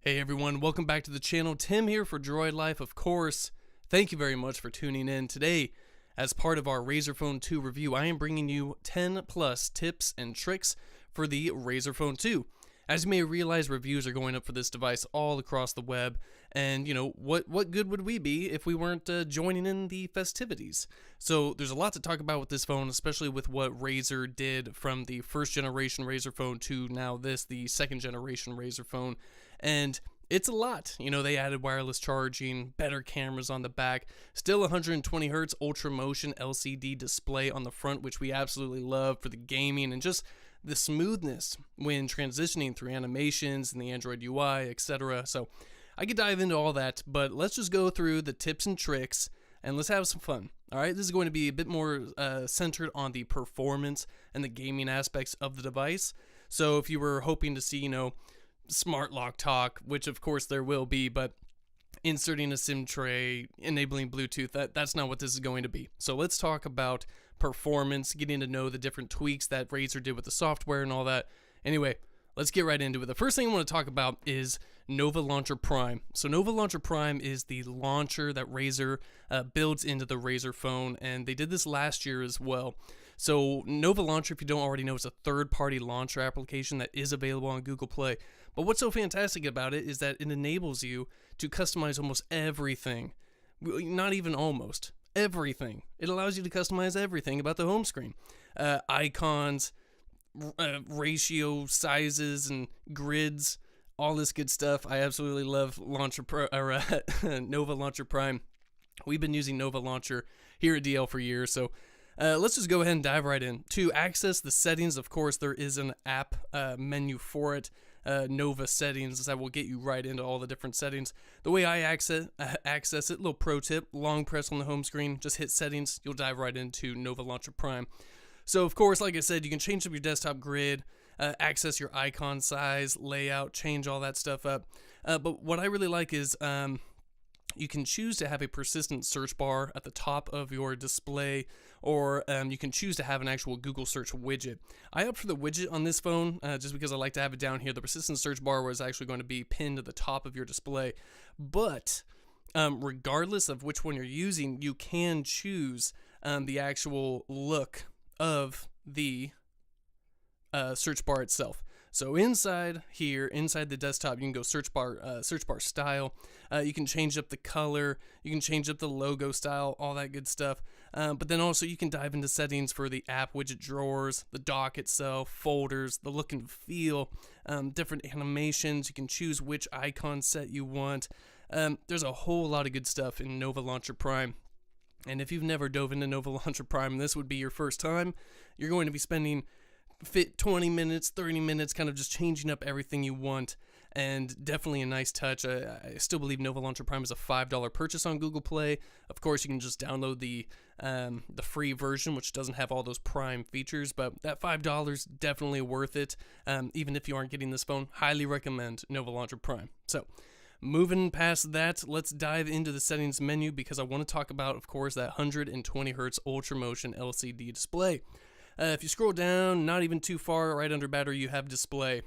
Hey everyone, welcome back to the channel. Tim here for Droid Life, of course. Thank you very much for tuning in. Today, as part of our Razer Phone 2 review, I am bringing you 10 plus tips and tricks for the Razer Phone 2. As you may realize, reviews are going up for this device all across the web, and what good would we be if we weren't joining in the festivities? So there's a lot to talk about with this phone, especially with what Razer did from the first generation Razer Phone to now the second generation Razer Phone, and it's a lot. They added wireless charging, better cameras on the back, still 120 Hz Ultra Motion LCD display on the front, which we absolutely love for the gaming and just the smoothness when transitioning through animations and the Android UI, etc. So I could dive into all that, but let's just go through the tips and tricks and let's have some fun. All right, this is going to be a bit more centered on the performance and the gaming aspects of the device. So if you were hoping to see, smart lock talk, which of course there will be, but inserting a SIM tray, enabling Bluetooth, that's not what this is going to be. So let's talk about performance, getting to know the different tweaks that Razer did with the software and all that. Anyway, let's get right into it. The first thing I want to talk about is Nova Launcher Prime. So Nova Launcher Prime is the launcher that Razer builds into the Razer phone, and they did this last year as well. So Nova Launcher, if you don't already know, is a third-party launcher application that is available on Google Play. But what's so fantastic about it is that it enables you to customize almost everything. Not even almost. Everything. It allows you to customize everything about the home screen. Icons, ratio sizes and grids, all this good stuff. I absolutely love Nova Launcher Prime. We've been using Nova Launcher here at DL for years, so let's just go ahead and dive right in. To access the settings, of course, there is an app menu for it. Nova settings that will get you right into all the different settings. The way I access it, little pro tip, long press on the home screen, just hit settings, you'll dive right into Nova Launcher Prime. So of course, like I said, you can change up your desktop grid, access your icon size, layout, change all that stuff up. But what I really like is you can choose to have a persistent search bar at the top of your display, or you can choose to have an actual Google search widget. I opt for the widget on this phone just because I like to have it down here. The persistent search bar was actually going to be pinned to the top of your display. But regardless of which one you're using, you can choose the actual look of the search bar itself. So inside here, inside the desktop, you can go search bar style. You can change up the color. You can change up the logo style, all that good stuff. But then also you can dive into settings for the app widget drawers, the dock itself, folders, the look and feel, different animations. You can choose which icon set you want. There's a whole lot of good stuff in Nova Launcher Prime. And if you've never dove into Nova Launcher Prime and this would be your first time, you're going to be spending 20 minutes, 30 minutes kind of just changing up everything you want, and definitely a nice touch. I still believe Nova Launcher Prime is a $5 purchase on Google Play. Of course, you can just download the free version, which doesn't have all those Prime features, but that $5 definitely worth it. Even if you aren't getting this phone, highly recommend Nova Launcher Prime. So moving past that, let's dive into the settings menu because I want to talk about, of course, that 120 Hz Ultra Motion LCD display. If you scroll down, not even too far, right under battery, you have display.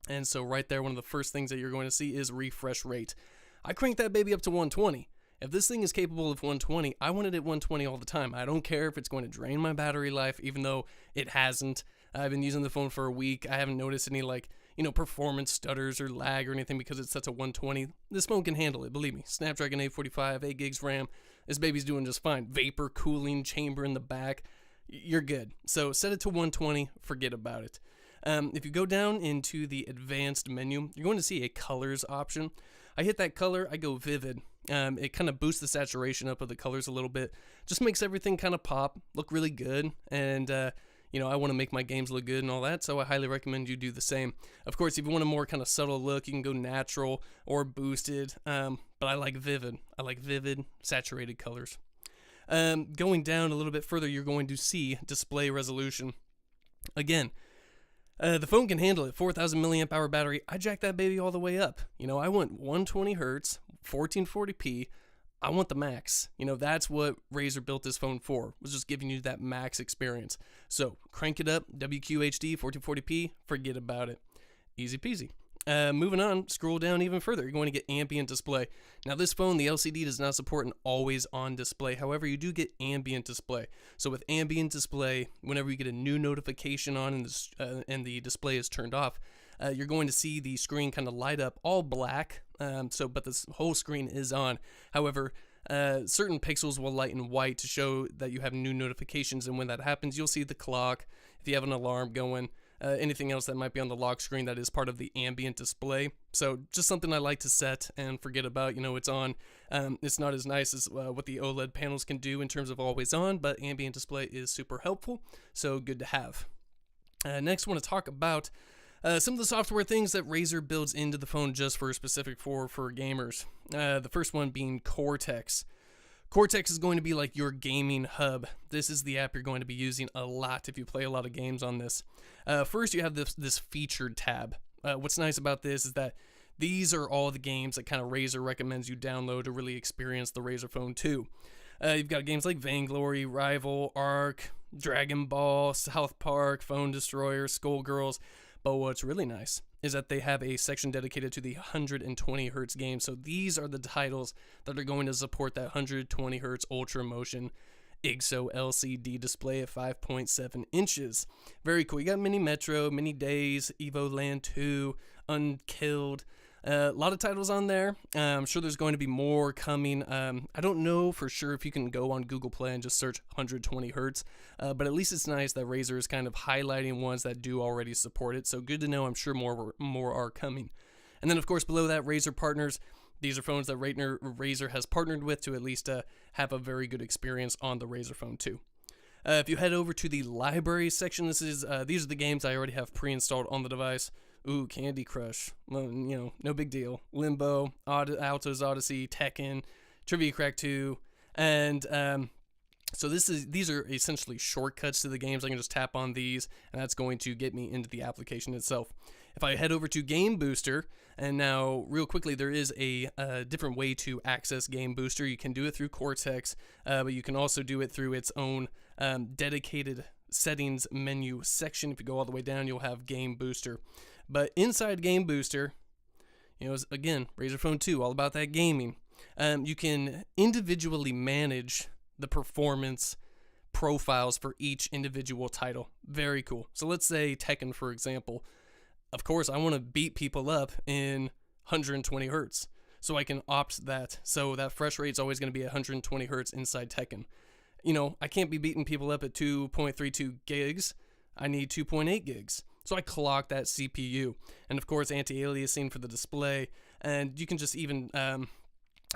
And so right there, one of the first things that you're going to see is refresh rate. I cranked that baby up to 120. If this thing is capable of 120, I want it at 120 all the time. I don't care if it's going to drain my battery life, even though it hasn't. I've been using the phone for a week. I haven't noticed any performance stutters or lag or anything because it's set to 120. This phone can handle it, believe me. Snapdragon 845, 8 gigs RAM. This baby's doing just fine. Vapor cooling chamber in the back. You're good. So set it to 120, forget about it. If you go down into the advanced menu, you're going to see a colors option. I hit that color, I go vivid. It kind of boosts the saturation up of the colors a little bit. Just makes everything kind of pop, look really good. And, I want to make my games look good and all that, so I highly recommend you do the same. Of course, if you want a more kind of subtle look, you can go natural or boosted. But I like vivid. I like vivid, saturated colors. Going down a little bit further, you're going to see display resolution. Again, the phone can handle it. 4,000 milliamp hour battery. I jacked that baby all the way up. I want 120 Hertz, 1440p. I want the max. That's what Razer built this phone for, was just giving you that max experience. So crank it up, WQHD, 1440p, forget about it. Easy peasy. Moving on, scroll down even further. You're going to get ambient display. Now, this phone, the LCD does not support an always-on display. However, you do get ambient display. So with ambient display, whenever you get a new notification on and the display is turned off, you're going to see the screen kind of light up all black. But this whole screen is on. However, certain pixels will lighten white to show that you have new notifications, and when that happens, you'll see the clock. If you have an alarm going, anything else that might be on the lock screen that is part of the ambient display. So just something I like to set and forget about. It's on. It's not as nice as what the OLED panels can do in terms of always on, but ambient display is super helpful, so good to have. Next, I want to talk about some of the software things that Razer builds into the phone just for gamers. The first one being Cortex. Cortex is going to be like your gaming hub. This is the app you're going to be using a lot if you play a lot of games on this. First, you have this featured tab. What's nice about this is that these are all the games that kind of Razer recommends you download to really experience the Razer Phone 2. You've got games like Vainglory, Rival, Ark, Dragon Ball, South Park, Phone Destroyer, Skullgirls. But what's really nice is that they have a section dedicated to the 120 Hz game. So these are the titles that are going to support that 120 Hz Ultra Motion IGSO LCD display at 5.7 inches. Very cool. You got Mini Metro, Mini Days, Evo Land 2, Unkilled. A lot of titles on there. I'm sure there's going to be more coming. I don't know for sure if you can go on Google Play and just search 120 Hz, but at least it's nice that Razer is kind of highlighting ones that do already support it. So good to know. I'm sure more are coming. And then, of course, below that, Razer partners. These are phones that Razer has partnered with to at least have a very good experience on the Razer Phone 2. If you head over to the library section, these are the games I already have pre-installed on the device. Ooh, Candy Crush. Well, no big deal. Limbo, Alto's Odyssey, Tekken, Trivia Crack 2, and so these are essentially shortcuts to the games. I can just tap on these, and that's going to get me into the application itself. If I head over to Game Booster, and now real quickly, there is a different way to access Game Booster. You can do it through Cortex, but you can also do it through its own dedicated settings menu section. If you go all the way down, you'll have Game Booster. But inside Game Booster, again, Razer Phone 2, all about that gaming. You can individually manage the performance profiles for each individual title. Very cool. So let's say Tekken, for example. Of course, I want to beat people up in 120 Hz. So I can opt that. So that fresh rate is always going to be 120 Hz inside Tekken. I can't be beating people up at 2.32 gigs. I need 2.8 gigs. So I clock that CPU, and of course anti-aliasing for the display, and you can just even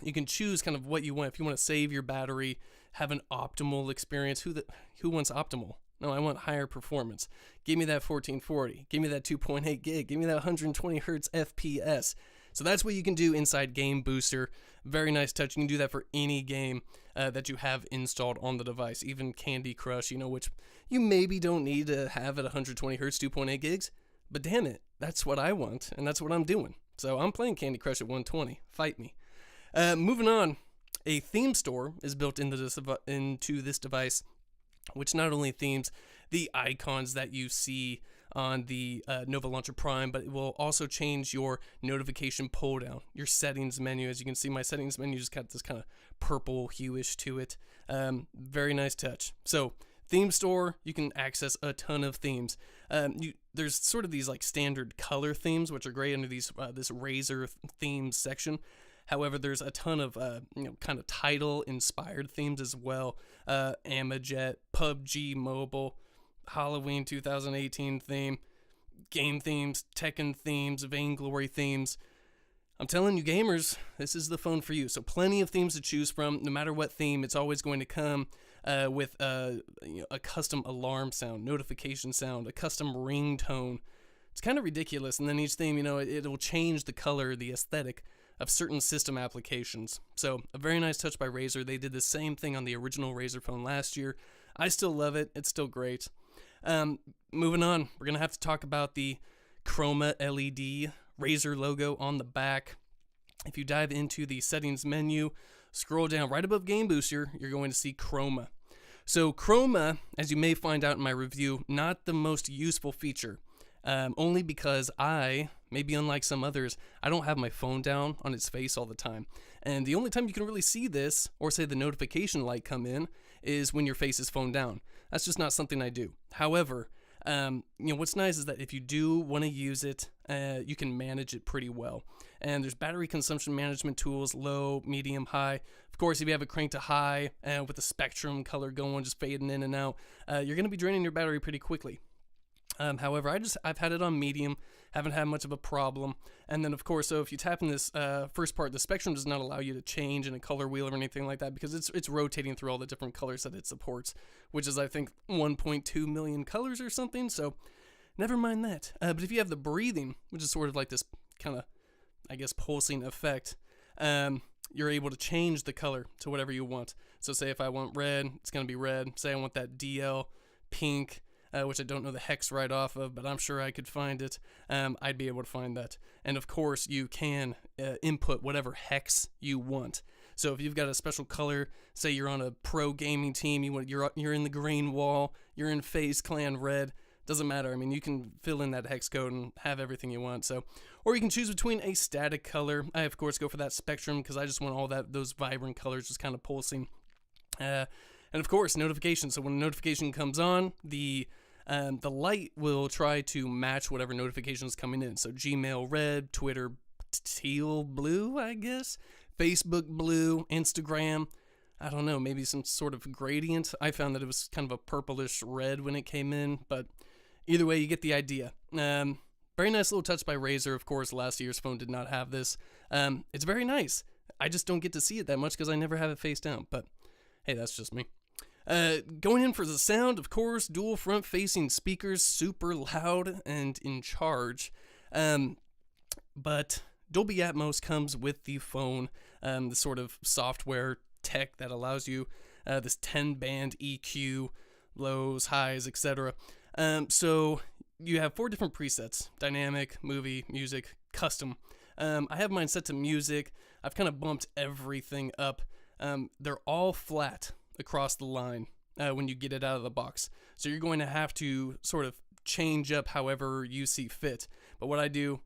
you can choose kind of what you want. If you want to save your battery, have an optimal experience. Who wants optimal? No, I want higher performance. Give me that 1440. Give me that 2.8 gig. Give me that 120 Hz FPS. So that's what you can do inside Game Booster. Very nice touch. You can do that for any game that you have installed on the device, even Candy Crush, which you maybe don't need to have at 120 Hz, 2.8 gigs, but damn it, that's what I want, and that's what I'm doing. So I'm playing Candy Crush at 120. Fight me. Moving on, a theme store is built into this device, which not only themes the icons that you see on the Nova Launcher Prime, but it will also change your notification pull down, your settings menu. As you can see, my settings menu just got this kind of purple hueish to it. Very nice touch. So theme store, you can access a ton of themes. There's sort of these like standard color themes, which are great under this Razer themes section. However, there's a ton of kind of title inspired themes as well. Amajet, PUBG Mobile, Halloween 2018 theme, game themes, Tekken themes, Vainglory themes. I'm telling you, gamers, this is the phone for you. So plenty of themes to choose from. No matter what theme, it's always going to come with a custom alarm sound, notification sound, a custom ringtone. It's kind of ridiculous. And then each theme, it'll change the color, the aesthetic of certain system applications. So a very nice touch by Razer. They did the same thing on the original Razer phone last year. I still love it. It's still great. Moving on, we're going to have to talk about the Chroma LED Razer logo on the back. If you dive into the settings menu, scroll down right above Game Booster, you're going to see Chroma. So Chroma, as you may find out in my review, not the most useful feature. only because maybe unlike some others, I don't have my phone down on its face all the time. And the only time you can really see this, or say the notification light come in, is when your face is phone down. That's just not something I do. However, what's nice is that if you do want to use it, you can manage it pretty well. And there's battery consumption management tools, low, medium, high. Of course, if you have it cranked to high, with the spectrum color going, just fading in and out, you're going to be draining your battery pretty quickly. However, I've had it on medium, haven't had much of a problem. And then, of course, so if you tap in this first part, the spectrum does not allow you to change in a color wheel or anything like that, because it's rotating through all the different colors that it supports, which is, I think, 1.2 million colors or something. So never mind that. But if you have the breathing, which is sort of like this kind of, I guess, pulsing effect, you're able to change the color to whatever you want. So say if I want red, it's going to be red. Say I want that DL pink, which I don't know the hex right off of, but I'm sure I could find it. I'd be able to find that. And of course, you can input whatever hex you want. So if you've got a special color, say you're on a pro gaming team, you're in the green wall, you're in FaZe Clan red, doesn't matter. I mean, you can fill in that hex code and have everything you want. So, or you can choose between a static color. I of course go for that spectrum because I just want all those vibrant colors just kind of pulsing. And of course, notifications. So when a notification comes on, the light will try to match whatever notifications coming in. So Gmail red, Twitter teal blue, I guess, Facebook blue, Instagram, I don't know, maybe some sort of gradient. I found that it was kind of a purplish red when it came in, but either way, you get the idea. Very nice little touch by Razer. Of course, last year's phone did not have this. It's very nice. I just don't get to see it that much because I never have it face down, but hey, that's just me. Going in for the sound, of course, dual front-facing speakers, super loud and in charge. But Dolby Atmos comes with the phone, the sort of software tech that allows you this 10-band EQ, lows, highs, etc. So you have 4 different presets: dynamic, movie, music, custom. I have mine set to music. I've kind of bumped everything up. They're all flat across the line when you get it out of the box. So you're going to have to sort of change up however you see fit. But what I do,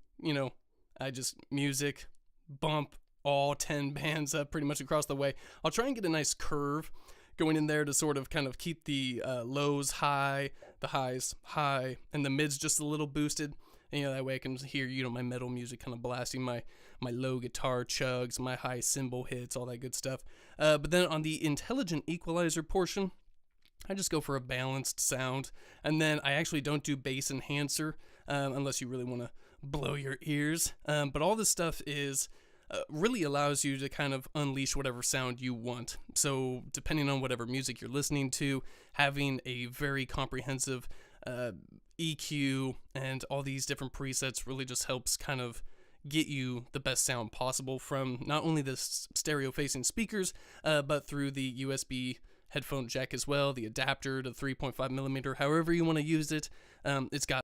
I just music, bump all 10 bands up pretty much across the way. I'll try and get a nice curve going in there to sort of kind of keep the lows high, the highs high, and the mids just a little boosted. And, that way I can hear, my metal music kind of blasting, my low guitar chugs, my high cymbal hits, all that good stuff. But then on the intelligent equalizer portion, I just go for a balanced sound. And then I actually don't do bass enhancer unless you really want to blow your ears. But all this stuff is really allows you to kind of unleash whatever sound you want. So depending on whatever music you're listening to, having a very comprehensive EQ and all these different presets really just helps kind of get you the best sound possible from not only the stereo facing speakers, but through the USB headphone jack as well, the adapter to 3.5 millimeter, however you want to use it. It's got